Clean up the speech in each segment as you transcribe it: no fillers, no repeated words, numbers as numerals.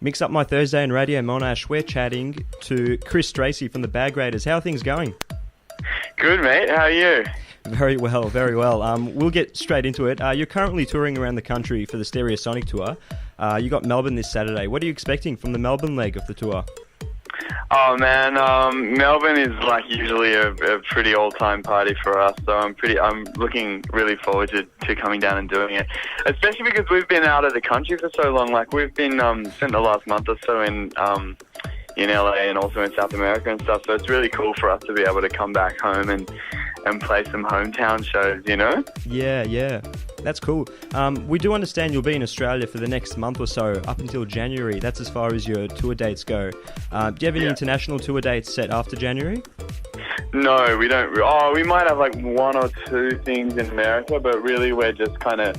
Mix Up My Thursday on Radio Monash. We're chatting to Chris Stracey from the Bag Raiders. How are things going? Good, mate. How are you? Very well, very well. We'll get straight into it. You're currently touring around the country for the Stereosonic tour. You got Melbourne this Saturday. What are you expecting from the Melbourne leg of the tour? Oh man, Melbourne is like usually a pretty all-time party for us. So I'm looking really forward to coming down and doing it. Especially because we've been out of the country for so long. Like we've been spent the last month or so in LA and also in South America and stuff. So it's really cool for us to be able to come back home and play some hometown shows, you know? Yeah. That's cool. We do understand you'll be in Australia for the next month or so, up until January. That's as far as your tour dates go. Do you have any international tour dates set after January? No, we don't. Oh, we might have like one or two things in America, but really we're just kind of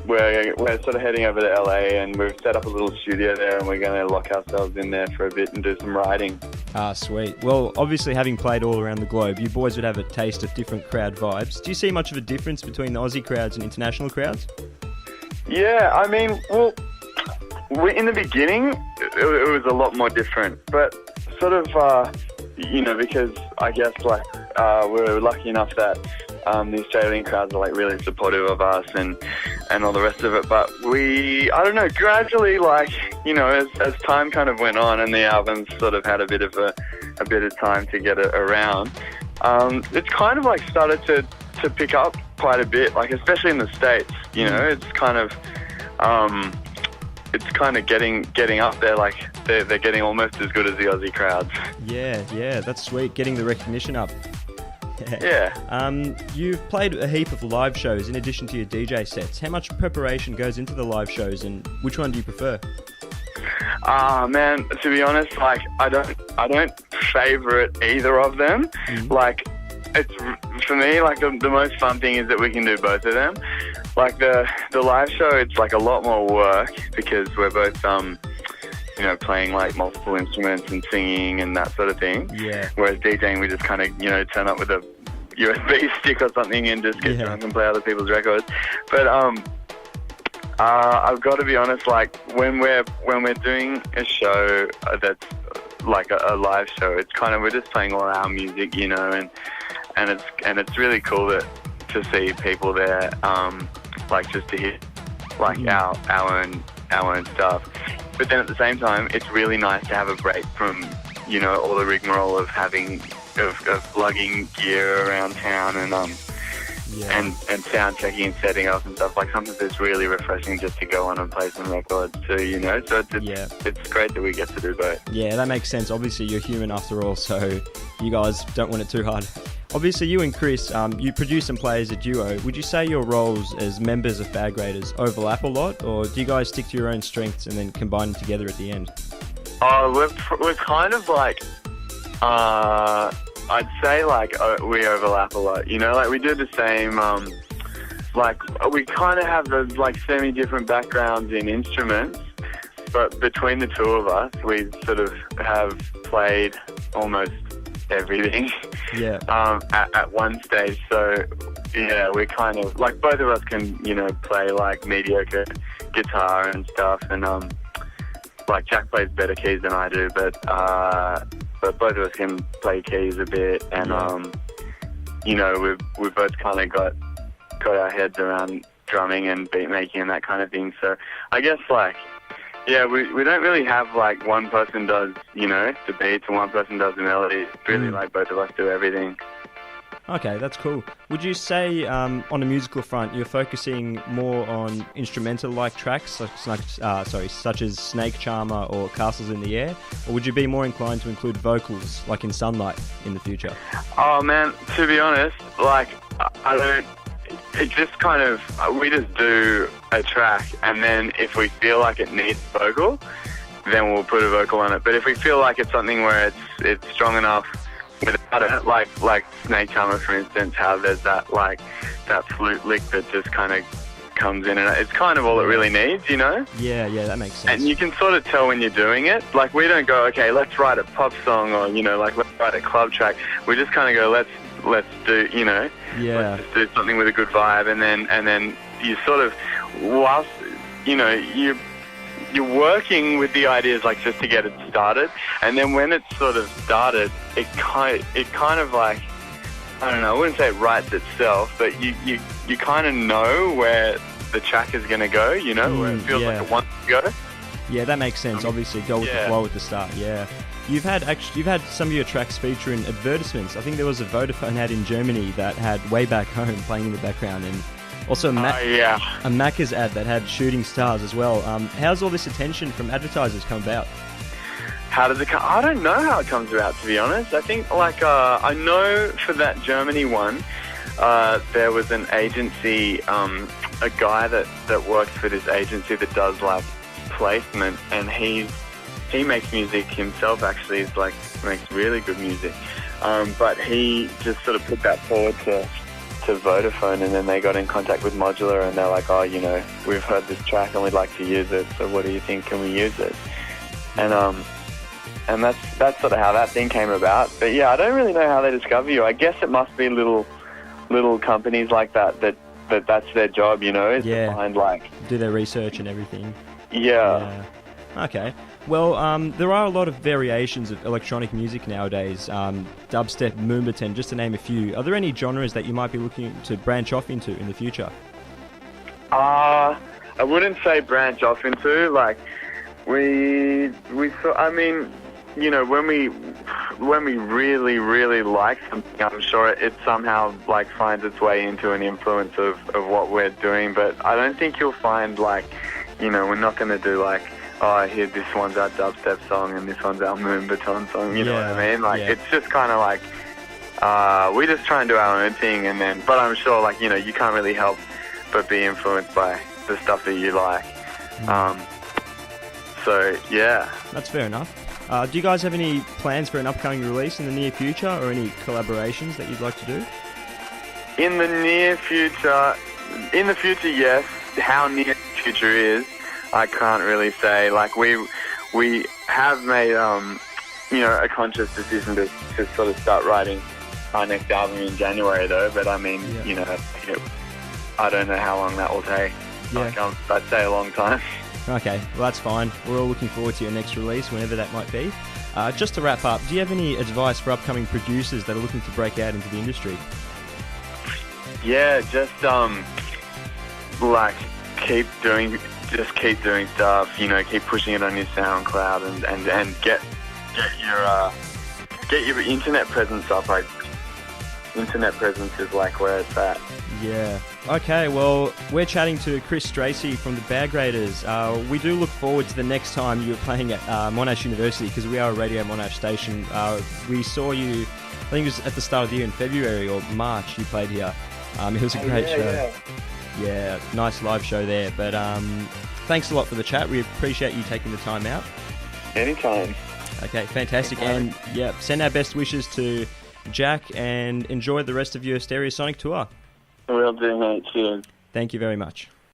we're sort of heading over to LA, and we've set up a little studio there, and we're going to lock ourselves in there for a bit and do some writing. Ah, sweet. Well, obviously having played all around the globe, you boys would have a taste of different crowd vibes. Do you see much of a difference between the Aussie crowds and international crowds? Yeah, I mean, well, in the beginning, it was a lot more different, but sort of, because I guess like we're lucky enough that the Australian crowds are like really supportive of us and all the rest of it. But I don't know, gradually, like, you know, as time kind of went on and the albums sort of had a bit of time to get it around, it's kind of like started to pick up quite a bit, like especially in the States. You know, it's kind of getting up there. Like they're getting almost as good as the Aussie crowds. Yeah, that's sweet. Getting the recognition up. Yeah. You've played a heap of live shows in addition to your DJ sets. How much preparation goes into the live shows, and which one do you prefer? Man, to be honest, like I don't favourite either of them. Mm-hmm. Like it's for me, like the most fun thing is that we can do both of them. Like the live show, it's like a lot more work because we're both playing like multiple instruments and singing and that sort of thing. Yeah. Whereas DJing, we just kind of, turn up with a USB stick or something and just get drunk and play other people's records. But I've got to be honest, like when we're doing a show that's like a live show, it's kind of, we're just playing all our music, and it's really cool to see people there, like just to hear like our own stuff. But then at the same time, it's really nice to have a break from, all the rigmarole of of lugging gear around town and sound checking and setting up and stuff. Like sometimes it's really refreshing just to go on and play some records too, So it's great that we get to do both. Yeah, that makes sense. Obviously, you're human after all, so you guys don't want it too hard. Obviously, you and Chris, you produce and play as a duo. Would you say your roles as members of Bag Raiders overlap a lot, or do you guys stick to your own strengths and then combine them together at the end? Oh, we're kind of like, I'd say like we overlap a lot. Like we do the same. Like we kind of have those like semi-different backgrounds in instruments, but between the two of us, we sort of have played almost everything at one stage. So we kind of like both of us can play like mediocre guitar and stuff, and like Jack plays better keys than I do, but both of us can play keys a bit, and we've both kind of got our heads around drumming and beat making and that kind of thing. So I guess like we don't really have like one person does, the beats and one person does the melody. It's really like both of us do everything. Okay, that's cool. Would you say on a musical front you're focusing more on instrumental-like tracks, such as Snake Charmer or Castles in the Air, or would you be more inclined to include vocals, like in Sunlight, in the future? Oh man, to be honest, like I don't. It's just kind of, we just do a track, and then if we feel like it needs vocal, then we'll put a vocal on it. But if we feel like it's something where it's strong enough without it, like Snake Charmer, for instance, how there's that flute lick that just kind of comes in, and it's kind of all it really needs, Yeah, that makes sense. And you can sort of tell when you're doing it. Like we don't go, okay, let's write a pop song, or let's write a club track. We just kind of go, let's do, let's just do something with a good vibe, and then you sort of, whilst, you're working with the ideas like just to get it started, and then when it's sort of started, it kind of like, I don't know, I wouldn't say it writes itself, but you kind of know where the track is going to go, you know, where it feels like it wants to go. Yeah, that makes sense. Obviously, go with the flow at the start. Yeah, you've had some of your tracks featuring advertisements. I think there was a Vodafone ad in Germany that had "Way Back Home" playing in the background, and also a Macca's ad that had "Shooting Stars" as well. How's all this attention from advertisers come about? How does it come? I don't know how it comes about, to be honest. I think, like, I know for that Germany one, there was an agency, a guy that works for this agency that does like placement, and he makes music himself. Actually, he's like makes really good music, but he just sort of put that forward to Vodafone, and then they got in contact with Modular, and they're like, oh, you know, we've heard this track and we'd like to use it, so what do you think, can we use it? And that's sort of how that thing came about. But yeah, I don't really know how they discover you. I guess it must be little companies like that's their job, you know, is to find, like, do their research and everything. Yeah. Okay. Well, there are a lot of variations of electronic music nowadays. Dubstep, Moombahton, just to name a few. Are there any genres that you might be looking to branch off into in the future? I wouldn't say branch off into, like, I mean, you know, when we really, really like something, I'm sure it somehow, like, finds its way into an influence of what we're doing. But I don't think you'll find, like, you know, we're not going to do, like, oh, here, this one's our dubstep song and this one's our Moombahton song, you know what I mean? Like, it's just kind of like, we just try and do our own thing, and then, but I'm sure, like, you know, you can't really help but be influenced by the stuff that you like. So, yeah. That's fair enough. Do you guys have any plans for an upcoming release in the near future, or any collaborations that you'd like to do? In the near future, yes. How near the future is, I can't really say. Like, we have made, you know, a conscious decision to sort of start writing our next album in January, though. But I mean, you know, I don't know how long that will take. Like, I'd say a long time. Okay, well, that's fine. We're all looking forward to your next release, whenever that might be. Just to wrap up, do you have any advice for upcoming producers that are looking to break out into the industry? Yeah, just like keep doing stuff. You know, keep pushing it on your SoundCloud and get your internet presence up. Like, internet presence is like where it's at. Yeah. Okay, well, we're chatting to Chris Stracey from the Bag Raiders. We do look forward to the next time you're playing at Monash University, because we are a Radio Monash station. We saw you, I think it was at the start of the year in February or March, you played here. It was a great show. Yeah, nice live show there. But thanks a lot for the chat. We appreciate you taking the time out. Anytime. Okay, fantastic. Anytime. And send our best wishes to Jack, and enjoy the rest of your Stereosonic tour. Will do, mate. Cheers. Thank you very much.